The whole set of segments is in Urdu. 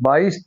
22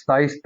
27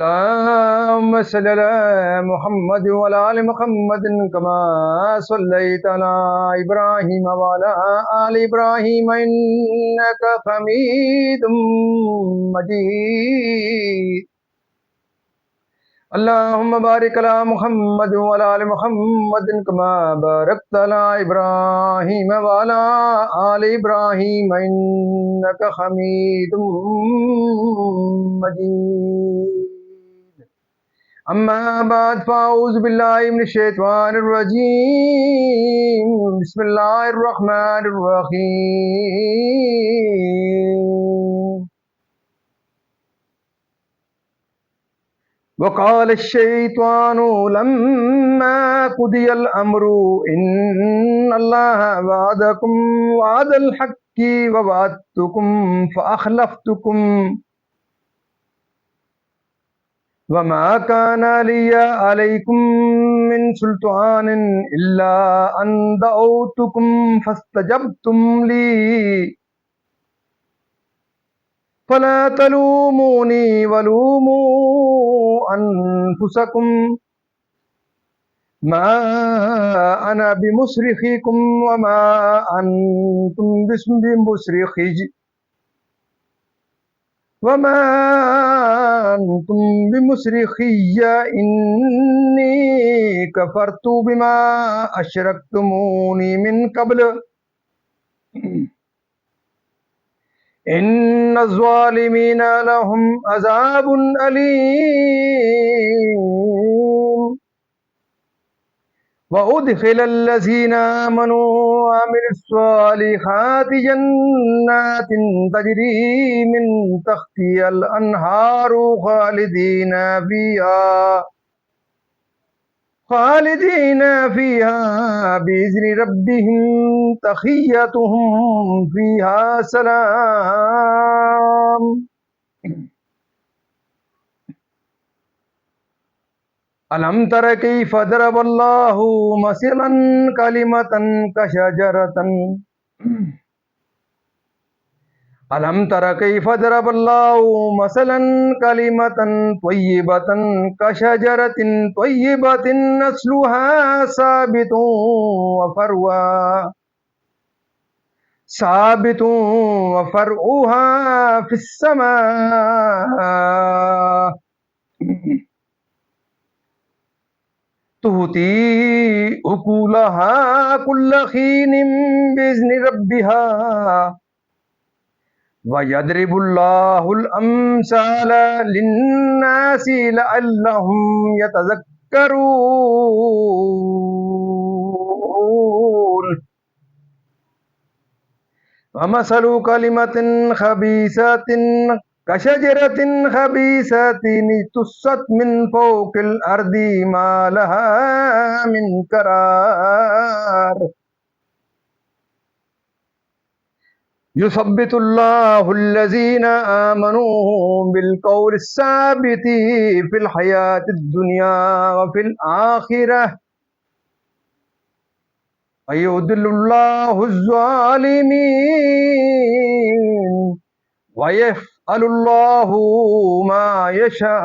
اللهم صل على محمد وعلى آل محمد كما صليت على إبراهيم وعلى آل إبراهيم إنك حميد مجيد اللهم بارك على محمد وعلى آل محمد كما باركت على إبراهيم وعلى آل إبراهيم إنك حميد مجيد أما بعد فأعوذ بالله من الشيطان الرجيم بسم الله الرحمن الرحيم وقال الشيطان لما قضي الأمر إن الله وعدكم وعد الحق ووعدتكم فأخلفتكم وما كان لي عليكم من سلطان إلا أن دعوتكم فاستجبتم لي فلا تلوموني ولوموا أنفسكم ما أنا بمصرخكم وما أنتم بمصرخي وما أنتم بمصرخي إني كفرت بما أشركتموني من قبل إن الظالمين لهم عذاب أليم وأدخل الذين آمنوا وعملوا الصالحات جنات تجري من تحتها الأنهار خالدين فيها بإذن ربهم تحيتهم فيها سلام ألم تر كيف ضرب الله مثلا كلمة كشجرة ألم تر كيف ضرب الله مثلا كلمة طيبة كشجرة طيبة أصلها ثابت وفرعها في السماء تؤتي أكلها كل حين بإذن ربها ويضرب الله الأمثال للناس لعلهم يتذكرون ومثل كلمة خبيثة كشجرة خبيثة اجتثت من فوق الأرض ما لها من قرار يثبت الله الذين آمنوا بالقول الثابت في الحياة الدنيا وفي الآخرة ويضل الله الظالمين ويفعل الله ما يشاء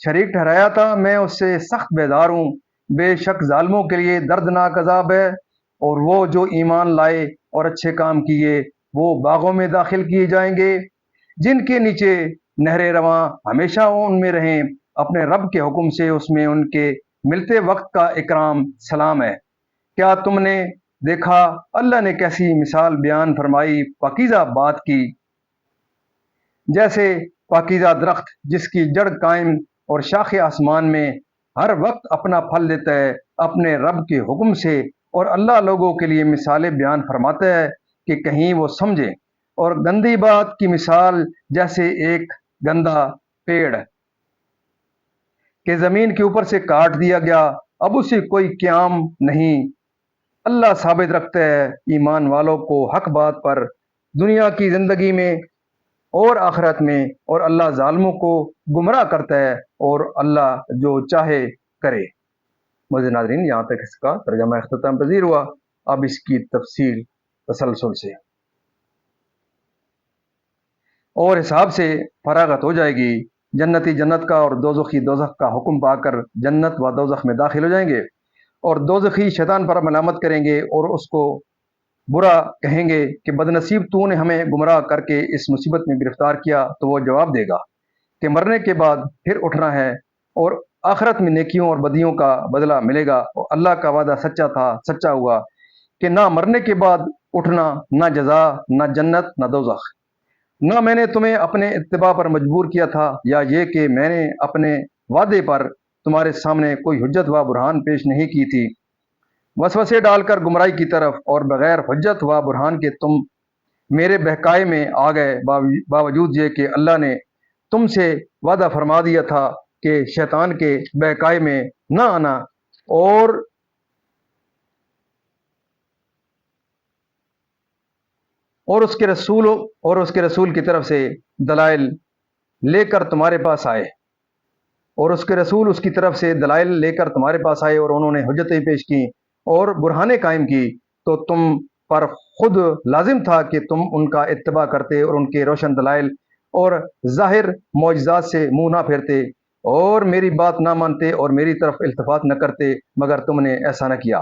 شریک ٹھہرایا تھا، میں اس سے سخت بیدار ہوں۔ بے شک ظالموں کے لیے دردناک عذاب ہے، اور وہ جو ایمان لائے اور اچھے کام کیے وہ باغوں میں داخل کیے جائیں گے، جن کے نیچے نہریں رواں ہمیشہ ان میں رہیں، اپنے رب کے حکم سے اس میں ان کے ملتے وقت کا اکرام سلام ہے۔ کیا تم نے دیکھا اللہ نے کیسی مثال بیان فرمائی پاکیزہ بات کی، جیسے پاکیزہ درخت جس کی جڑ قائم اور شاخ آسمان میں ہر وقت اپنا پھل دیتا ہے اپنے رب کے حکم سے، اور اللہ لوگوں کے لیے مثالیں بیان فرماتا ہے کہ کہیں وہ سمجھے۔ اور گندی بات کی مثال جیسے ایک گندا پیڑ کہ زمین کے اوپر سے کاٹ دیا گیا، اب اسے کوئی قیام نہیں۔ اللہ ثابت رکھتا ہے ایمان والوں کو حق بات پر دنیا کی زندگی میں اور آخرت میں، اور اللہ ظالموں کو گمراہ کرتا ہے، اور اللہ جو چاہے کرے۔ مزید ناظرین، یہاں تک اس کا ترجمہ اختتام پذیر ہوا، اب اس کی تفصیل تسلسل سے اور حساب سے فراغت ہو جائے گی۔ جنتی جنت کا اور دوزخی دوزخ کا حکم پا کر جنت و دوزخ میں داخل ہو جائیں گے، اور دوزخی شیطان پر ملامت کریں گے اور اس کو برا کہیں گے کہ بد نصیب تو نے ہمیں گمراہ کر کے اس مصیبت میں گرفتار کیا، تو وہ جواب دے گا کہ مرنے کے بعد پھر اٹھنا ہے، اور آخرت میں نیکیوں اور بدیوں کا بدلہ ملے گا، اور اللہ کا وعدہ سچا تھا، سچا ہوا کہ نہ مرنے کے بعد اٹھنا، نہ جزا، نہ جنت، نہ دوزخ۔ نہ میں نے تمہیں اپنے اتباع پر مجبور کیا تھا، یا یہ کہ میں نے اپنے وعدے پر تمہارے سامنے کوئی حجت و برہان پیش نہیں کی تھی، وسوسے ڈال کر گمراہی کی طرف، اور بغیر حجت و برہان کے تم میرے بہکائے میں آ گئے، باوجود یہ کہ اللہ نے تم سے وعدہ فرما دیا تھا کہ شیطان کے بہکائے میں نہ آنا، اور اس کے رسول کی طرف سے دلائل لے کر تمہارے پاس آئے، اور اس کے رسول اس کی طرف سے دلائل لے کر تمہارے پاس آئے، اور انہوں نے حجتیں پیش کی اور برہانیں قائم کی، تو تم پر خود لازم تھا کہ تم ان کا اتباع کرتے اور ان کے روشن دلائل اور ظاہر معجزات سے منہ نہ پھیرتے، اور میری بات نہ مانتے اور میری طرف التفات نہ کرتے، مگر تم نے ایسا نہ کیا،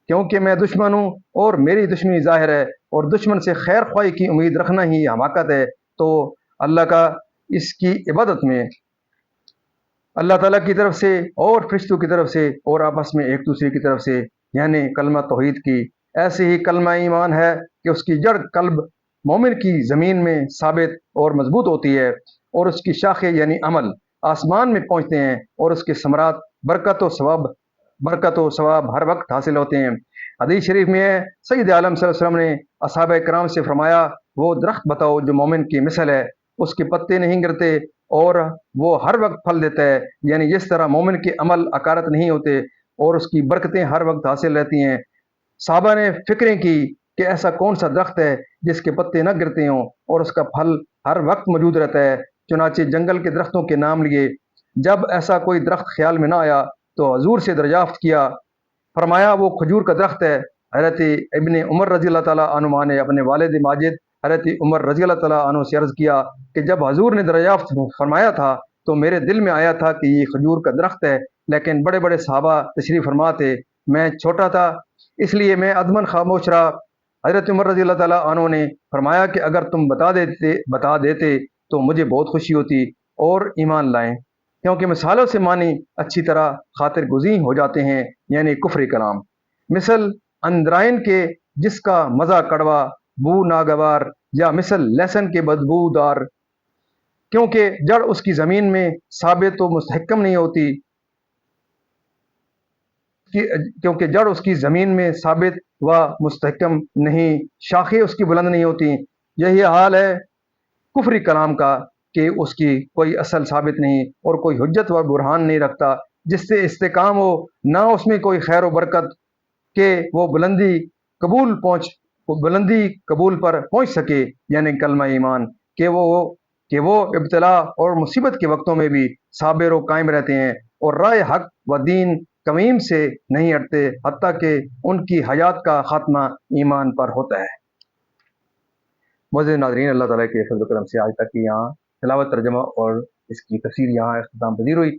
کیونکہ میں دشمن ہوں اور میری دشمنی ظاہر ہے، اور دشمن سے خیر خواہی کی امید رکھنا ہی حماقت ہے۔ تو اللہ کا اس کی عبادت میں اللہ تعالیٰ کی طرف سے اور فرشتوں کی طرف سے اور آپس میں ایک دوسرے کی طرف سے، یعنی کلمہ توحید کی، ایسے ہی کلمہ ایمان ہے کہ اس کی جڑ قلب مومن کی زمین میں ثابت اور مضبوط ہوتی ہے، اور اس کی شاخیں یعنی عمل آسمان میں پہنچتے ہیں، اور اس کے ثمرات برکت و ثواب ہر وقت حاصل ہوتے ہیں۔ حدیث شریف میں ہے، سید عالم صلی اللہ علیہ وسلم نے اصحاب کرام سے فرمایا، وہ درخت بتاؤ جو مومن کی مثل ہے، اس کے پتے نہیں گرتے اور وہ ہر وقت پھل دیتا ہے، یعنی جس طرح مومن کے عمل اکارت نہیں ہوتے اور اس کی برکتیں ہر وقت حاصل رہتی ہیں۔ صحابہ نے فکریں کی کہ ایسا کون سا درخت ہے جس کے پتے نہ گرتے ہوں اور اس کا پھل ہر وقت موجود رہتا ہے، چنانچہ جنگل کے درختوں کے نام لیے۔ جب ایسا کوئی درخت خیال میں نہ آیا تو حضور سے دریافت کیا، فرمایا وہ کھجور کا درخت ہے۔ حضرت ابن عمر رضی اللہ تعالیٰ عنہ نے اپنے والد ماجد حضرت عمر رضی اللہ تعالیٰ عنہ سے عرض کیا کہ جب حضور نے دریافت فرمایا تھا تو میرے دل میں آیا تھا کہ یہ کھجور کا درخت ہے، لیکن بڑے بڑے صحابہ تشریف فرما تھے، میں چھوٹا تھا، اس لیے میں ادمن خاموش رہا۔ حضرت عمر رضی اللہ تعالیٰ عنہ نے فرمایا کہ اگر تم بتا دیتے تو مجھے بہت خوشی ہوتی اور ایمان لائیں، کیونکہ مثالوں سے معنی اچھی طرح خاطر گزین ہو جاتے ہیں، یعنی کفر کلام، مثل اندرائن کے جس کا مزہ کڑوا بو ناگوار، یا مثل لہسن کے بدبو دار، کیونکہ جڑ اس کی زمین میں ثابت و مستحکم نہیں ہوتی، کیونکہ جڑ اس کی زمین میں ثابت و مستحکم نہیں، شاخیں اس کی بلند نہیں ہوتی۔ یہی حال ہے کفری کلام کا کہ اس کی کوئی اصل ثابت نہیں اور کوئی حجت و برہان نہیں رکھتا جس سے استحکام ہو، نہ اس میں کوئی خیر و برکت کہ وہ بلندی قبول پر پہنچ سکے، یعنی کلمہ ایمان کہ وہ ابتلا اور مصیبت کے وقتوں میں بھی صابر و قائم رہتے ہیں اور راہ حق و دین قویم سے نہیں ہٹتے، حتیٰ کہ ان کی حیات کا خاتمہ ایمان پر ہوتا ہے۔ معزز ناظرین، اللہ تعالیٰ کے فضل و کرم سے آج تک کی یہاں تلاوت، ترجمہ اور اس کی تفسیر یہاں اختتام پذیر ہوئی۔